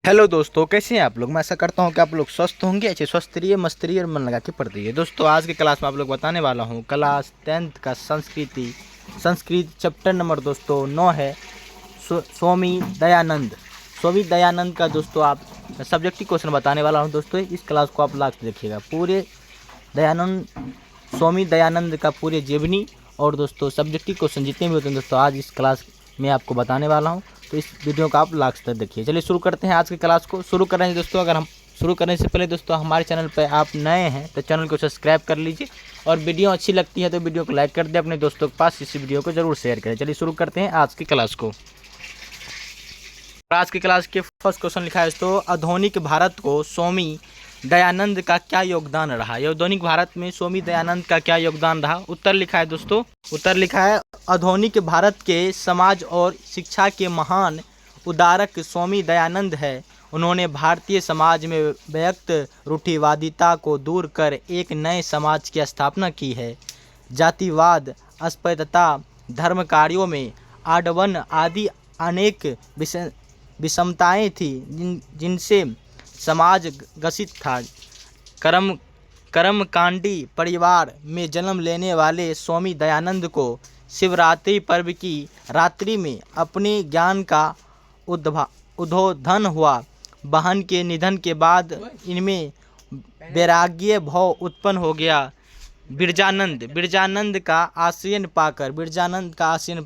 Hello दोस्तों, कैसे हैं आप लोग। मैं ऐसा करता हूं कि आप लोग स्वस्थ होंगे, अच्छे स्वस्थ रहिए, मस्त रहिए और मन लगा के पढ़ रहिए। दोस्तों आज के क्लास में आप लोग बताने वाला हूं क्लास 10th का संस्कृत चैप्टर नंबर दोस्तों 9 है। स्वामी दयानंद का दोस्तों आप सब्जेक्टिव क्वेश्चन बताने वाला हूं। दोस्तों इस क्लास को आप लास्ट देखिएगा। पूरे स्वामी दयानंद का पूरे जीवनी और दोस्तों सब्जेक्टिव क्वेश्चन जितने भी होते हैं दोस्तों आज इस क्लास में आपको बताने वाला हूं। तो इस वीडियो को आप लास्ट तक देखिए। चलिए शुरू करते हैं आज की क्लास को। शुरू कर रहे हैं दोस्तों। अगर हम शुरू करने से पहले दोस्तों हमारे चैनल पर आप नए हैं तो चैनल को सब्सक्राइब कर लीजिए और वीडियो अच्छी लगती है तो वीडियो को लाइक कर दें। अपने दोस्तों के पास इस वीडियो को जरूर शेयर करें। चलिए शुरू करते हैं आज की क्लास को। आज की क्लास के फर्स्ट क्वेश्चन लिखा है दोस्तों, आधुनिक भारत को स्वामी दयानंद का क्या योगदान रहा। आधुनिक भारत में स्वामी दयानंद का क्या योगदान रहा। उत्तर लिखा है दोस्तों, उत्तर लिखा है आधुनिक भारत के समाज और शिक्षा के महान उदारक स्वामी दयानंद है। उन्होंने भारतीय समाज में व्यक्त रूढ़िवादिता को दूर कर एक नए समाज की स्थापना की है। जातिवाद, अस्पृश्यता, धर्म कार्यों में आडवन आदि अनेक विषमताएं थी जिनसे समाज ग्रसित था। कर्मकांडी परिवार में जन्म लेने वाले स्वामी दयानंद को शिवरात्रि पर्व की रात्रि में अपने ज्ञान का उद्बोधन हुआ। बहन के निधन के बाद इनमें वैराग्य भाव उत्पन्न हो गया। बिरजानंद का आश्रय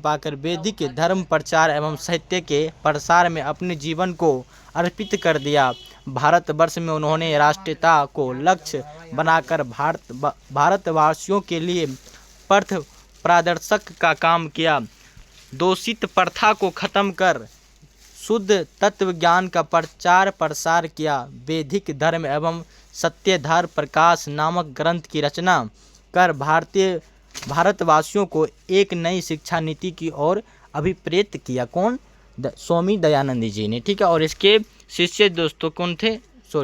पाकर वैदिक धर्म प्रचार एवं साहित्य के प्रसार में अपने जीवन को अर्पित कर दिया। भारतवर्ष में उन्होंने राष्ट्रीयता को लक्ष्य बनाकर भारतवासियों के लिए पथ प्रदर्शक का काम किया। दूषित प्रथा को खत्म कर शुद्ध तत्व ज्ञान का प्रचार प्रसार किया। वैदिक धर्म एवं सत्यधार प्रकाश नामक ग्रंथ की रचना कर भारतवासियों को एक नई शिक्षा नीति की ओर अभिप्रेत किया। कौन? स्वामी दयानंद जी ने। ठीक है। और इसके शिष्य दोस्तों कौन थे?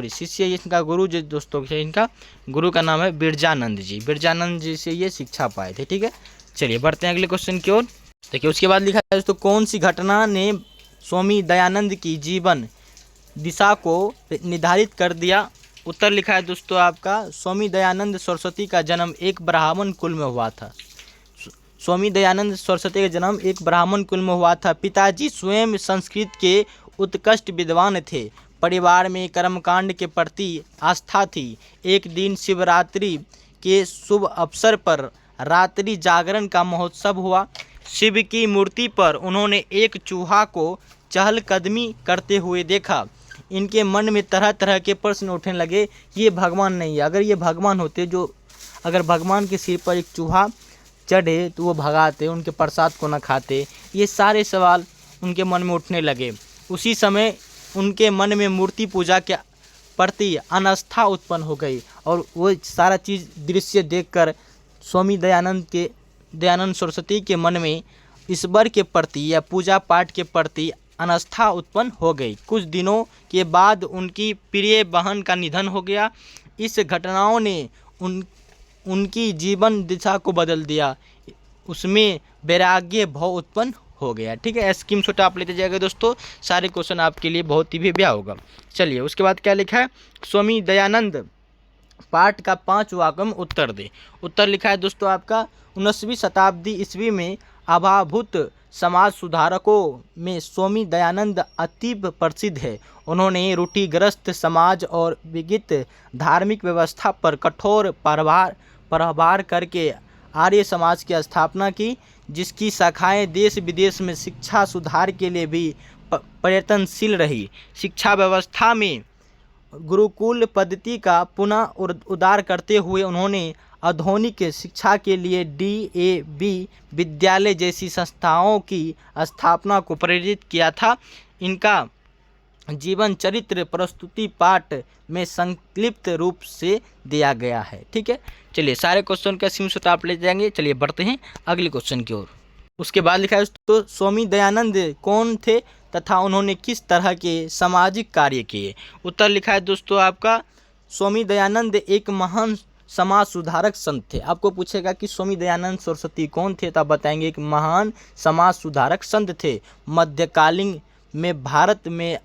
शिष्य इनका गुरु जो दोस्तों थे, इनका गुरु का नाम है बिरजानंद जी। बिरजानंद जी से ये शिक्षा पाए थे। ठीक है। चलिए बढ़ते हैं अगले क्वेश्चन की ओर। देखिए उसके बाद लिखा है दोस्तों, कौन सी घटना ने स्वामी दयानंद की जीवन दिशा को निर्धारित कर दिया। उत्तर लिखा है दोस्तों आपका, स्वामी दयानंद सरस्वती का जन्म एक ब्राह्मण कुल में हुआ था। स्वामी दयानंद सरस्वती का जन्म एक ब्राह्मण कुल में हुआ था। पिताजी स्वयं संस्कृत के उत्कृष्ट विद्वान थे। परिवार में कर्मकांड के प्रति आस्था थी। एक दिन शिवरात्रि के शुभ अवसर पर रात्रि जागरण का महोत्सव हुआ। शिव की मूर्ति पर उन्होंने एक चूहा को चहलकदमी करते हुए देखा। इनके मन में तरह तरह के प्रश्न उठने लगे। ये भगवान नहीं है। अगर ये भगवान होते, अगर भगवान के सिर पर एक चूहा चढ़े तो वो भगाते, उनके प्रसाद को न खाते। ये सारे सवाल उनके मन में उठने लगे। उसी समय उनके मन में मूर्ति पूजा के प्रति अनास्था उत्पन्न हो गई और वो सारा चीज़ दृश्य देखकर स्वामी दयानंद सरस्वती के मन में ईश्वर के प्रति या पूजा पाठ के प्रति अनास्था उत्पन्न हो गई। कुछ दिनों के बाद उनकी प्रिय बहन का निधन हो गया। इस घटनाओं ने उनकी जीवन दिशा को बदल दिया। उसमें वैराग्य भाव उत्पन्न हो गया। ठीक है। स्क्रीनशॉट आप लेते जाएगा दोस्तों। सारे क्वेश्चन आपके लिए बहुत ही बढ़िया होगा। चलिए उसके बाद क्या लिखा है, स्वामी दयानंद पाठ का 5 वाक्य में उत्तर दे। उत्तर लिखा है दोस्तों आपका, 19वीं शताब्दी ईस्वी में आविर्भूत समाज सुधारकों में स्वामी दयानंद अतीव प्रसिद्ध है। उन्होंने रूढ़िग्रस्त समाज और विगित धार्मिक व्यवस्था पर कठोर प्रहार करके आर्य समाज की स्थापना की, जिसकी शाखाएं देश विदेश में शिक्षा सुधार के लिए भी प्रयत्नशील रही। शिक्षा व्यवस्था में गुरुकुल पद्धति का पुनः उद्धार करते हुए उन्होंने आधुनिक शिक्षा के लिए DAV विद्यालय जैसी संस्थाओं की स्थापना को प्रेरित किया था। इनका जीवन चरित्र प्रस्तुति पाठ में संक्षिप्त रूप से दिया गया है। ठीक है। चलिए सारे क्वेश्चन का स्क्रीनशॉट आप ले जाएंगे। चलिए बढ़ते हैं अगले क्वेश्चन की ओर। उसके बाद लिखा है तो स्वामी दयानंद कौन थे तथा उन्होंने किस तरह के सामाजिक कार्य किए। उत्तर लिखा है दोस्तों आपका, स्वामी दयानंद एक महान समाज सुधारक संत थे। आपको पूछेगा कि स्वामी दयानंद सरस्वती कौन थे, तब बताएंगे एक महान समाज सुधारक संत थे। मध्यकालीन में भारत में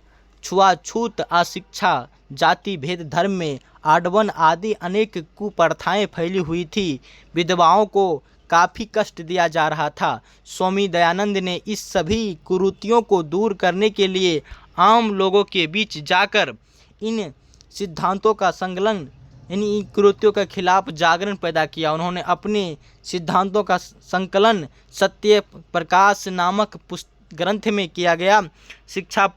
छुआछूत, अशिक्षा, जाति भेद, धर्म में आडवन आदि अनेक कुप्रथाएं फैली हुई थी। विधवाओं को काफ़ी कष्ट दिया जा रहा था। स्वामी दयानंद ने इस सभी कुरीतियों को दूर करने के लिए आम लोगों के बीच जाकर इन सिद्धांतों का संकलन, इन कुरीतियों के खिलाफ जागरण पैदा किया। उन्होंने अपने सिद्धांतों का संकलन सत्य प्रकाश नामक ग्रंथ में किया गया। शिक्षा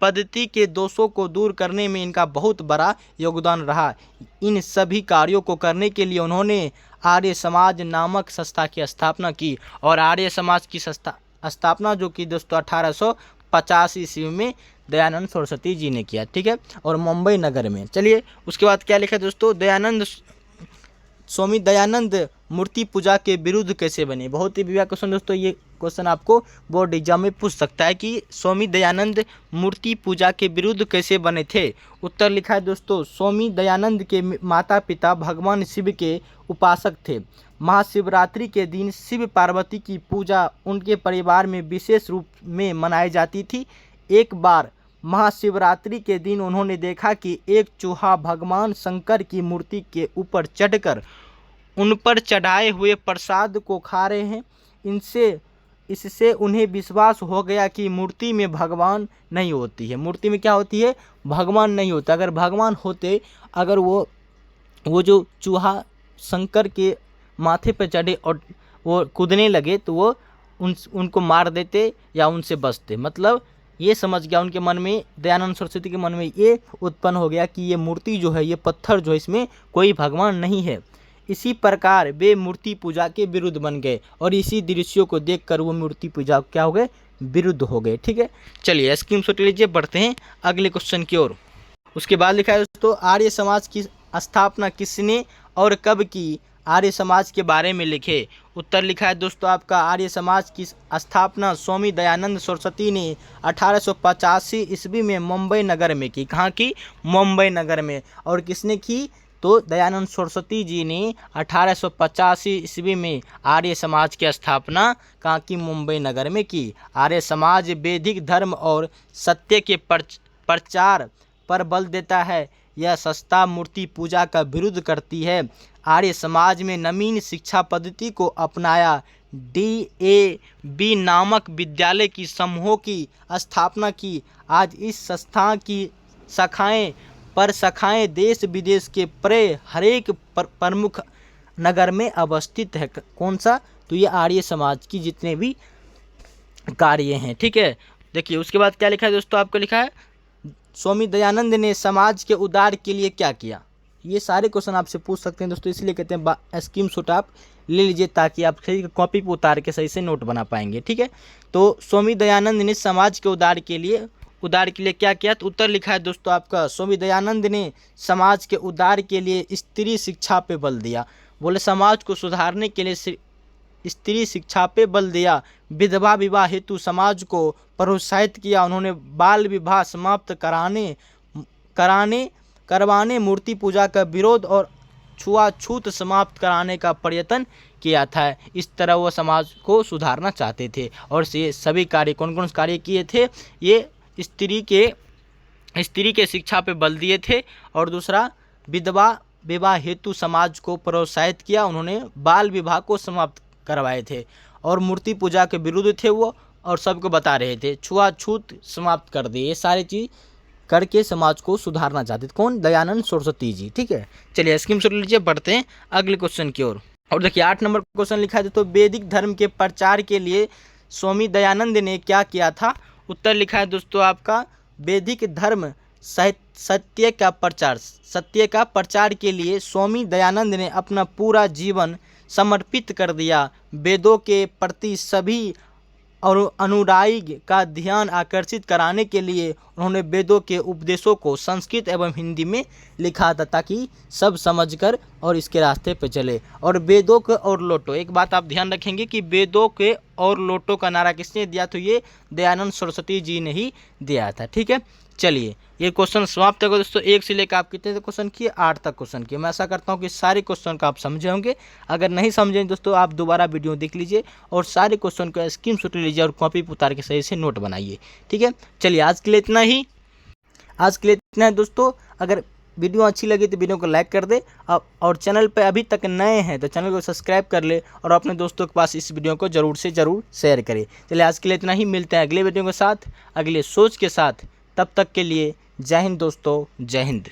पद्धति के दोषों को दूर करने में इनका बहुत बड़ा योगदान रहा। इन सभी कार्यों को करने के लिए उन्होंने आर्य समाज नामक संस्था की स्थापना की। और आर्य समाज की स्थापना जो कि दोस्तों 1850 ईस्वी में दयानंद सरस्वती जी ने किया, ठीक है, और मुंबई नगर में। चलिए उसके बाद क्या लिखा है दोस्तों, स्वामी दयानंद मूर्ति पूजा के विरुद्ध कैसे बने। बहुत ही बढ़िया क्वेश्चन दोस्तों, ये क्वेश्चन आपको बोर्ड एग्जाम में पूछ सकता है कि स्वामी दयानंद मूर्ति पूजा के विरुद्ध कैसे बने थे। उत्तर लिखा है दोस्तों, स्वामी दयानंद के माता पिता भगवान शिव के उपासक थे। महाशिवरात्रि के दिन शिव पार्वती की पूजा उनके परिवार में विशेष रूप में मनाई जाती थी। एक बार महाशिवरात्रि के दिन उन्होंने देखा कि एक चूहा भगवान शंकर की मूर्ति के ऊपर चढ़कर उन पर चढ़ाए हुए प्रसाद को खा रहे हैं। इससे उन्हें विश्वास हो गया कि मूर्ति में भगवान नहीं होती है। मूर्ति में क्या होती है, भगवान नहीं होता। अगर भगवान होते, अगर वो जो चूहा शंकर के माथे पर चढ़े और वो कूदने लगे तो वो उनको मार देते या उनसे बचते। मतलब ये समझ गया उनके मन में, दयानंद सरस्वती के मन में ये उत्पन्न हो गया कि ये मूर्ति जो है, ये पत्थर जो है, इसमें कोई भगवान नहीं है। इसी प्रकार वे मूर्ति पूजा के विरुद्ध बन गए और इसी दृश्यों को देखकर वो मूर्ति पूजा क्या हो गए, विरुद्ध हो गए, ठीक है। चलिए स्क्रीनशॉट लीजिए, बढ़ते हैं अगले क्वेश्चन की ओर। उसके बाद लिखा है दोस्तों, आर्य समाज की स्थापना किसने और कब की। आर्य समाज के बारे में लिखे। उत्तर लिखा है दोस्तों आपका, आर्य समाज की स्थापना स्वामी दयानंद सरस्वती ने 1885 ईस्वी में मुंबई नगर में की। कहाँ की, मुंबई नगर में। और किसने की, तो दयानंद सरस्वती जी ने 1885 ईस्वी में आर्य समाज की स्थापना कहाँ की, मुंबई नगर में की। आर्य समाज वैदिक धर्म और सत्य के प्रचार पर बल देता है। यह संस्था मूर्ति पूजा का विरोध करती है। आर्य समाज में नवीन शिक्षा पद्धति को अपनाया। DAV नामक विद्यालय की समूहों की स्थापना की। आज इस संस्था की शाखाएं देश विदेश के परे हरेक प्रमुख नगर में अवस्थित है। कौन सा, तो ये आर्य समाज की जितने भी कार्य हैं, ठीक है। देखिए उसके बाद क्या लिखा है दोस्तों, आपको लिखा है, स्वामी दयानंद ने समाज के उद्धार के लिए क्या किया। ये सारे क्वेश्चन आपसे पूछ सकते हैं दोस्तों, इसलिए कहते हैं स्क्रीनशॉट आप ले लीजिए ताकि आप सही कॉपी पर उतार के सही से नोट बना पाएंगे, ठीक है। तो स्वामी दयानंद ने समाज के उद्धार के लिए क्या किया, तो उत्तर लिखा है दोस्तों आपका, स्वामी दयानंद ने समाज के उद्धार के लिए स्त्री शिक्षा पे बल दिया। बोले समाज को सुधारने के लिए स्त्री शिक्षा पे बल दिया। विधवा विवाह हेतु समाज को प्रोत्साहित किया। उन्होंने बाल विवाह समाप्त करवाने, मूर्ति पूजा का विरोध और छुआछूत समाप्त कराने का प्रयत्न किया था। इस तरह वो समाज को सुधारना चाहते थे। और ये सभी कार्य कौन कौन से कार्य किए थे, ये स्त्री के शिक्षा पे बल दिए थे। और दूसरा, विधवा विवाह हेतु समाज को प्रोत्साहित किया। उन्होंने बाल विवाह को समाप्त करवाए थे और मूर्ति पूजा के विरुद्ध थे वो, और सबको बता रहे थे। छुआछूत समाप्त कर दिए। ये सारी चीज़ करके समाज को सुधारना चाहते थे। कौन, दयानंद सरस्वती जी, ठीक है। चलिए स्क्रीनशॉट लीजिए, बढ़ते हैं अगले क्वेश्चन की ओर। और देखिए 8 नंबर क्वेश्चन लिखा है, तो वैदिक धर्म के प्रचार के लिए स्वामी दयानंद ने क्या किया था। उत्तर लिखा है दोस्तों आपका, वैदिक धर्म सत्य का प्रचार के लिए स्वामी दयानंद ने अपना पूरा जीवन समर्पित कर दिया। वेदों के प्रति सभी और अनुरागी का ध्यान आकर्षित कराने के लिए उन्होंने वेदों के उपदेशों को संस्कृत एवं हिंदी में लिखा था ताकि सब समझकर और इसके रास्ते पर चले। और वेदों के और लोटो, एक बात आप ध्यान रखेंगे कि वेदों के और लोटो का नारा किसने दिया, तो ये दयानंद सरस्वती जी ने ही दिया था, ठीक है। चलिए ये क्वेश्चन समाप्त होगा दोस्तों। 1 से लेकर आप कितने क्वेश्चन किए, 8 तक क्वेश्चन किए। मैं आशा करता हूँ कि सारे क्वेश्चन को आप समझे होंगे। अगर नहीं समझे दोस्तों आप दोबारा वीडियो देख लीजिए और सारे क्वेश्चन को स्क्रीनशॉट लीजिए और कॉपी पे उतार के सही से नोट बनाइए। ठीक है, चलिए आज के लिए इतना ही है दोस्तों। अगर वीडियो अच्छी लगी तो वीडियो को लाइक कर दे और चैनल पे अभी तक नए हैं तो चैनल को सब्सक्राइब कर ले और अपने दोस्तों के पास इस वीडियो को ज़रूर से ज़रूर शेयर करें। चलिए आज के लिए इतना ही, मिलते हैं अगले वीडियो के साथ, अगले सोच के साथ। तब तक के लिए जय हिंद दोस्तों, जय हिंद।